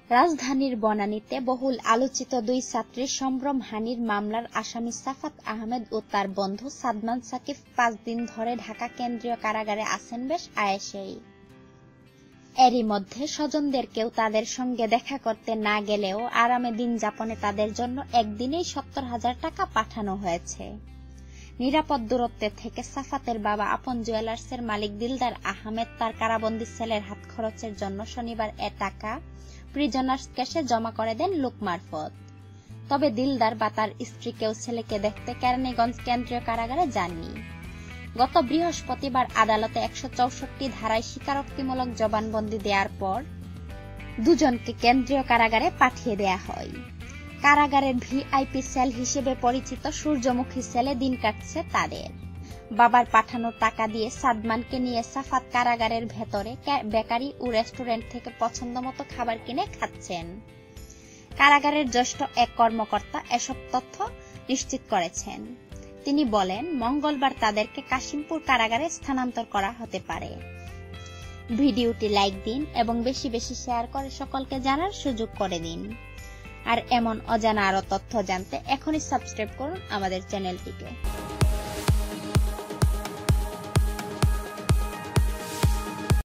রাজধানীর বনানীতে বহুল আলোচিত দুই ছাত্রীর সম্ভ্রমহানির মামলার আসামি সাফাত আহমেদ ও তার বন্ধু সাদমান সাকিব 5 দিন ধরে ঢাকা কেন্দ্রীয় কারাগারে আছেন বেশ আয়েশেই। এরই মধ্যে স্বজনদের কেউ তাদের সঙ্গে দেখা করতে না গেলেও আরামে দিন যাপনে তাদের জন্য একদিনেই 70,000 টাকা পাঠানো হয়েছে। নিরাপদ দূরত্বে থেকে সাফাতের বাবা আপন জুয়েলার্সের মালিক দিলদার আহমেদ তার কারাবন্দী ছেলের হাত খরচের জন্য শনিবার এ টাকা প্রিজনার্স ক্যাশে জমা করে দেন লোক মারফত। তবে দিলদার বা তার স্ত্রী কেউ ছেলেকে দেখতে কেরানীগঞ্জ কেন্দ্রীয় কারাগারে যাননি। গত বৃহস্পতিবার আদালতে 164 ধারায় স্বীকারোক্তিমূলক জবানবন্দি দেওয়ার পর দুজনকে কেন্দ্রীয় কারাগারে পাঠিয়ে দেয়া হয়। কারাগারের ভিআইপি সেল হিসেবে পরিচিত সূর্যমুখী সেলে দিন কাটছে তাদের। বাবার পাঠানো টাকা দিয়ে সাদমানকে নিয়ে সাফাত কারাগারের ভেতরে বেকারি ও রেস্টুরেন্ট থেকে পছন্দমতো খাবার কিনে খাচ্ছেন। কারাগারের জ্যেষ্ঠ এক কর্মকর্তা এসব তথ্য নিশ্চিত করেছেন। তিনি বলেন, মঙ্গলবার তাদেরকে কাশিমপুর কারাগারে স্থানান্তর করা হতে পারে। ভিডিওটি লাইক দিন এবং বেশি বেশি শেয়ার করে সকলকে জানার সুযোগ করে দিন। আর এমন অজানা আরো তথ্য জানতে এখনই সাবস্ক্রাইব করুন আমাদের চ্যানেলটিকে।